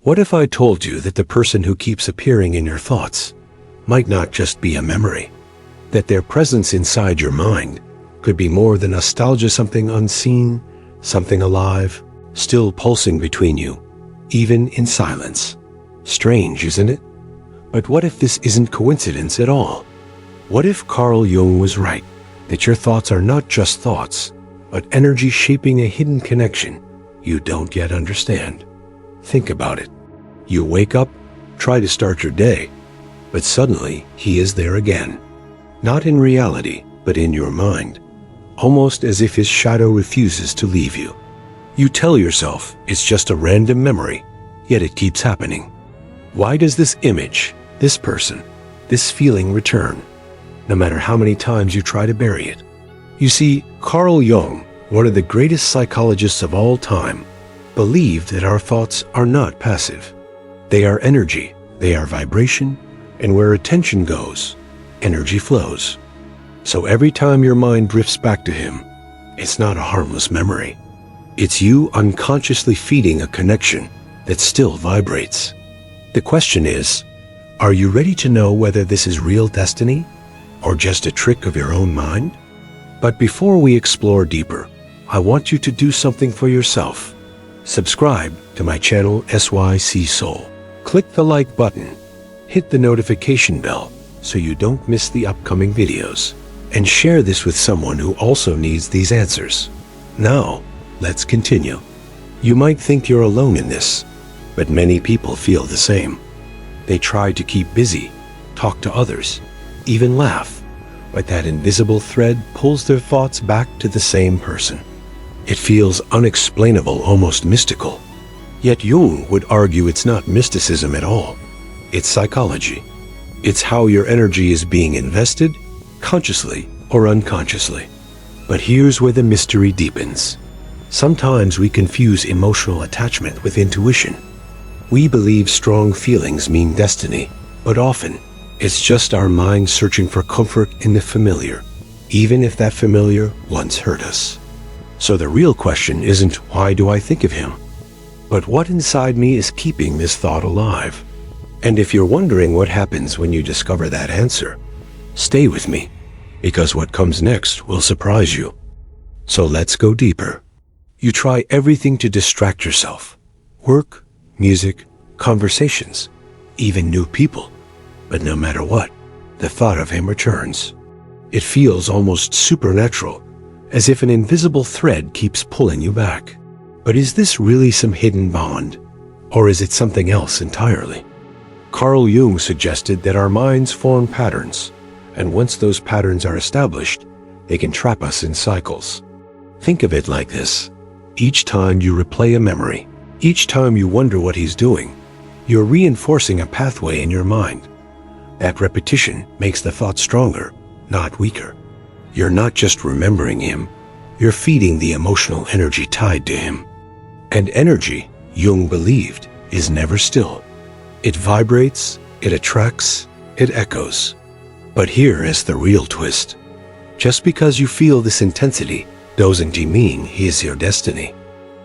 What if I told you that the person who keeps appearing in your thoughts might not just be a memory, that their presence inside your mind could be more than nostalgia, something unseen, something alive, still pulsing between you, even in silence? Strange, isn't it? But what if this isn't coincidence at all? What if Carl Jung was right, that your thoughts are not just thoughts, but energy shaping a hidden connection you don't yet understand? Think about it. You wake up, try to start your day, but suddenly he is there again. Not in reality, but in your mind, almost as if his shadow refuses to leave you. You tell yourself it's just a random memory, yet it keeps happening. Why does this image, this person, this feeling return, no matter how many times you try to bury it? You see, Carl Jung, one of the greatest psychologists of all time, believed that our thoughts are not passive. They are energy, they are vibration, and where attention goes, energy flows. So every time your mind drifts back to him, it's not a harmless memory. It's you unconsciously feeding a connection that still vibrates. The question is, are you ready to know whether this is real destiny or just a trick of your own mind? But before we explore deeper, I want you to do something for yourself. Subscribe to my channel SYC Soul. Click the like button, hit the notification bell so you don't miss the upcoming videos, and share this with someone who also needs these answers. Now, let's continue. You might think you're alone in this, but many people feel the same. They try to keep busy, talk to others, even laugh, but that invisible thread pulls their thoughts back to the same person. It feels unexplainable, almost mystical. Yet Jung would argue it's not mysticism at all. It's psychology. It's how your energy is being invested, consciously or unconsciously. But here's where the mystery deepens. Sometimes we confuse emotional attachment with intuition. We believe strong feelings mean destiny, but often it's just our mind searching for comfort in the familiar, even if that familiar once hurt us. So the real question isn't, why do I think of him? But what inside me is keeping this thought alive? And if you're wondering what happens when you discover that answer, stay with me, because what comes next will surprise you. So let's go deeper. You try everything to distract yourself. Work, music, conversations, even new people. But no matter what, the thought of him returns. It feels almost supernatural, as if an invisible thread keeps pulling you back. But is this really some hidden bond, or is it something else entirely? Carl Jung suggested that our minds form patterns, and once those patterns are established, they can trap us in cycles. Think of it like this. Each time you replay a memory, each time you wonder what he's doing, you're reinforcing a pathway in your mind. That repetition makes the thought stronger, not weaker. You're not just remembering him, you're feeding the emotional energy tied to him. And energy, Jung believed, is never still. It vibrates, it attracts, it echoes. But here is the real twist. Just because you feel this intensity doesn't mean he is your destiny.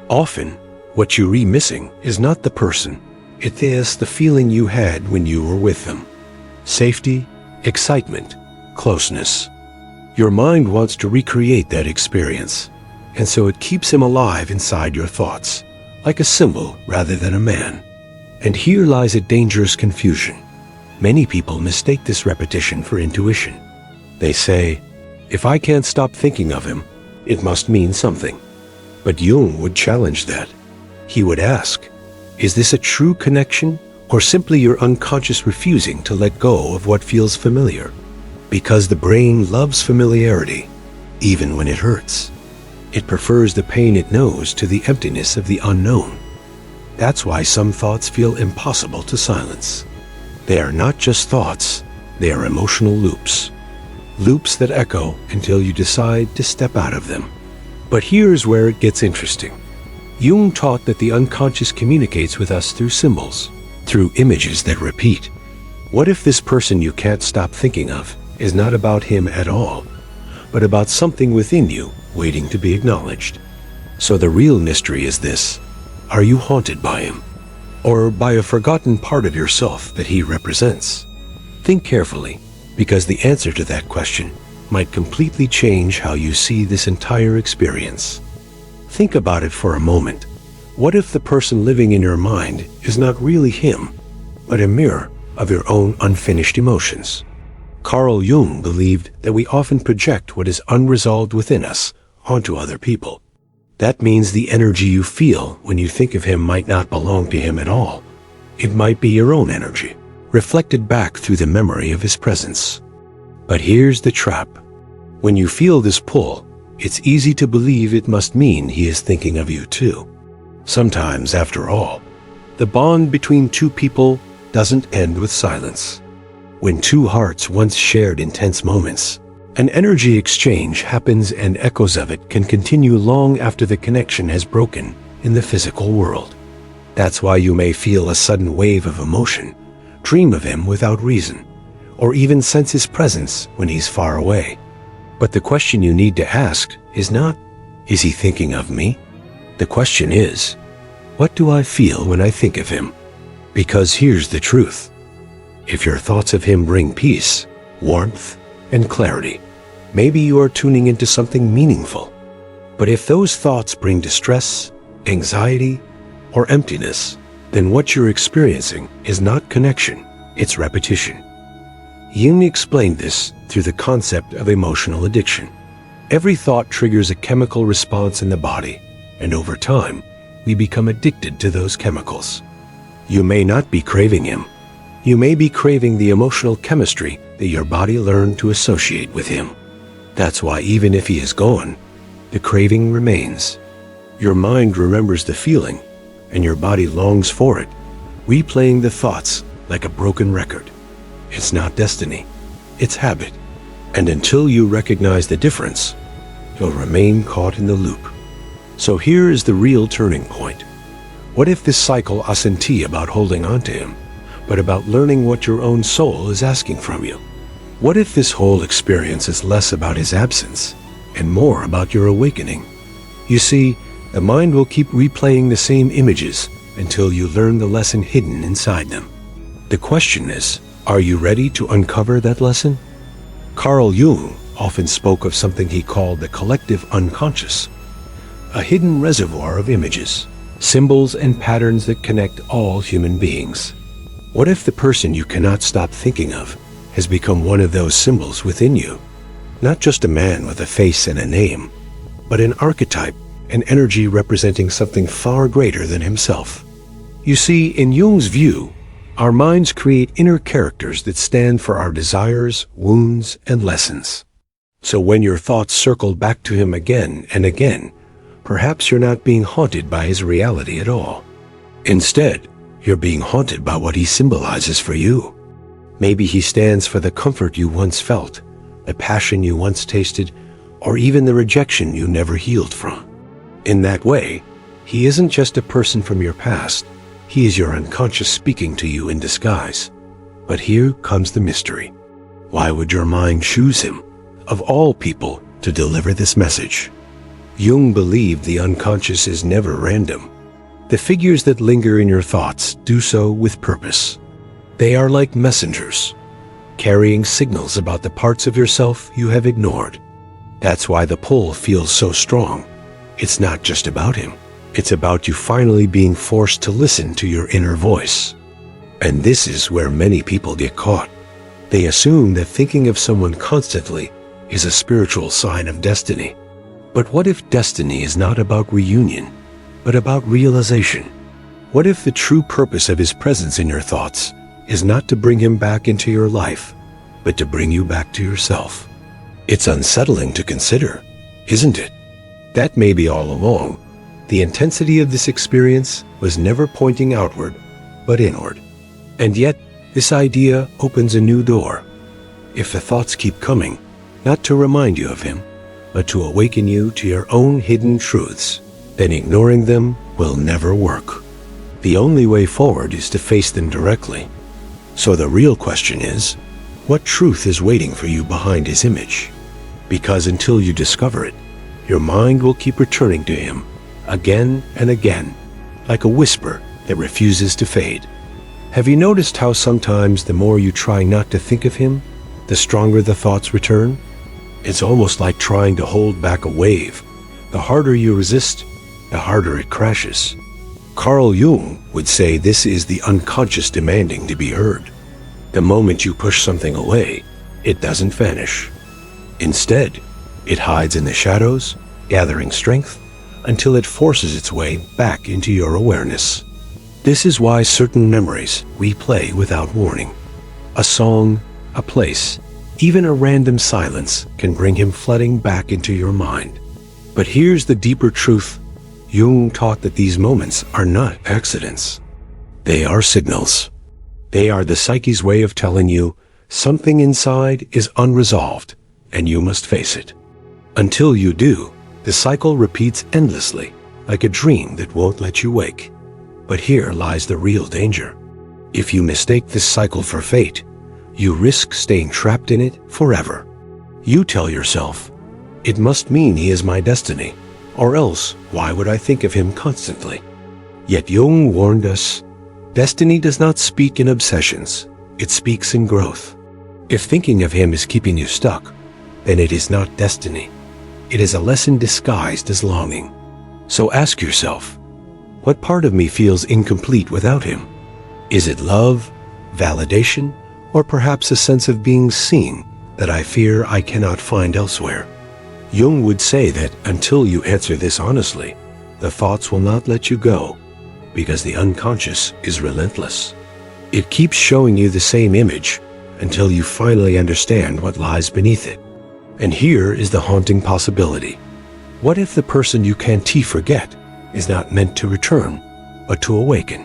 Often, what you're missing is not the person. It is the feeling you had when you were with them. Safety, excitement, closeness. Your mind wants to recreate that experience, and so it keeps him alive inside your thoughts, like a symbol rather than a man. And here lies a dangerous confusion. Many people mistake this repetition for intuition. They say, if I can't stop thinking of him, it must mean something. But Jung would challenge that. He would ask, is this a true connection, or simply your unconscious refusing to let go of what feels familiar? Because the brain loves familiarity, even when it hurts. It prefers the pain it knows to the emptiness of the unknown. That's why some thoughts feel impossible to silence. They are not just thoughts, they are emotional loops. Loops that echo until you decide to step out of them. But here's where it gets interesting. Jung taught that the unconscious communicates with us through symbols, through images that repeat. What if this person you can't stop thinking of is not about him at all, but about something within you waiting to be acknowledged? So the real mystery is this. Are you haunted by him? or by a forgotten part of yourself that he represents? Think carefully, because the answer to that question might completely change how you see this entire experience. Think about it for a moment. What if the person living in your mind is not really him, but a mirror of your own unfinished emotions? Carl Jung believed that we often project what is unresolved within us onto other people. That means the energy you feel when you think of him might not belong to him at all. It might be your own energy, reflected back through the memory of his presence. But here's the trap. When you feel this pull, it's easy to believe it must mean he is thinking of you too. Sometimes, after all, the bond between two people doesn't end with silence. When two hearts once shared intense moments, an energy exchange happens and echoes of it can continue long after the connection has broken in the physical world. That's why you may feel a sudden wave of emotion, dream of him without reason, or even sense his presence when he's far away. But the question you need to ask is not, is he thinking of me? The question is, what do I feel when I think of him? Because here's the truth. If your thoughts of him bring peace, warmth, and clarity, maybe you are tuning into something meaningful. But if those thoughts bring distress, anxiety, or emptiness, then what you're experiencing is not connection, it's repetition. Jung explained this through the concept of emotional addiction. Every thought triggers a chemical response in the body, and over time, we become addicted to those chemicals. You may not be craving him. You may be craving the emotional chemistry that your body learned to associate with him. That's why even if he is gone, the craving remains. Your mind remembers the feeling, and your body longs for it, replaying the thoughts like a broken record. It's not destiny, it's habit. And until you recognize the difference, you'll remain caught in the loop. So here is the real turning point. What if this cycle isn't about holding on to him, but about learning what your own soul is asking from you? What if this whole experience is less about his absence and more about your awakening? You see, the mind will keep replaying the same images until you learn the lesson hidden inside them. The question is, are you ready to uncover that lesson? Carl Jung often spoke of something he called the collective unconscious, a hidden reservoir of images, symbols, and patterns that connect all human beings. What if the person you cannot stop thinking of has become one of those symbols within you? Not just a man with a face and a name, but an archetype, an energy representing something far greater than himself. You see, in Jung's view, our minds create inner characters that stand for our desires, wounds, and lessons. So when your thoughts circle back to him again and again, perhaps you're not being haunted by his reality at all. Instead, you're being haunted by what he symbolizes for you. Maybe he stands for the comfort you once felt, the passion you once tasted, or even the rejection you never healed from. In that way, he isn't just a person from your past. He is your unconscious speaking to you in disguise. But here comes the mystery. Why would your mind choose him, of all people, to deliver this message? Jung believed the unconscious is never random. The figures that linger in your thoughts do so with purpose. They are like messengers, carrying signals about the parts of yourself you have ignored. That's why the pull feels so strong. It's not just about him. It's about you finally being forced to listen to your inner voice. And this is where many people get caught. They assume that thinking of someone constantly is a spiritual sign of destiny. But what if destiny is not about reunion, but about realization? What if the true purpose of his presence in your thoughts is not to bring him back into your life, but to bring you back to yourself? It's unsettling to consider, isn't it? That may be all along. The intensity of this experience was never pointing outward, but inward. And yet, this idea opens a new door. If the thoughts keep coming, not to remind you of him, but to awaken you to your own hidden truths, then ignoring them will never work. The only way forward is to face them directly. So the real question is, what truth is waiting for you behind his image? Because until you discover it, your mind will keep returning to him again and again, like a whisper that refuses to fade. Have you noticed how sometimes the more you try not to think of him, the stronger the thoughts return? It's almost like trying to hold back a wave. The harder you resist, the harder it crashes. Carl Jung would say this is the unconscious demanding to be heard. The moment you push something away, it doesn't vanish. Instead, it hides in the shadows, gathering strength, until it forces its way back into your awareness. This is why certain memories replay without warning. A song, a place, even a random silence can bring him flooding back into your mind. But here's the deeper truth. Jung taught that these moments are not accidents. They are signals. They are the psyche's way of telling you something inside is unresolved and you must face it. Until you do, the cycle repeats endlessly, like a dream that won't let you wake. But here lies the real danger. If you mistake this cycle for fate, you risk staying trapped in it forever. You tell yourself, it must mean he is my destiny, or else why would I think of him constantly? Yet Jung warned us, destiny does not speak in obsessions, it speaks in growth. If thinking of him is keeping you stuck, then it is not destiny. It is a lesson disguised as longing. So ask yourself, what part of me feels incomplete without him? Is it love, validation, or perhaps a sense of being seen that I fear I cannot find elsewhere? Jung would say that until you answer this honestly, the thoughts will not let you go, because the unconscious is relentless. It keeps showing you the same image until you finally understand what lies beneath it. And here is the haunting possibility. What if the person you can't forget is not meant to return, but to awaken?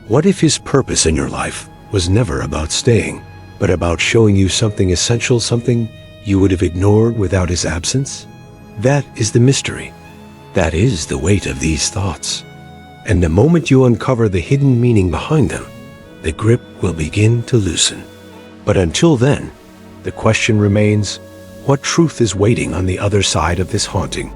What if his purpose in your life was never about staying, but about showing you something essential, something you would have ignored without his absence? That is the mystery. That is the weight of these thoughts. And the moment you uncover the hidden meaning behind them, the grip will begin to loosen. But until then, the question remains, what truth is waiting on the other side of this haunting?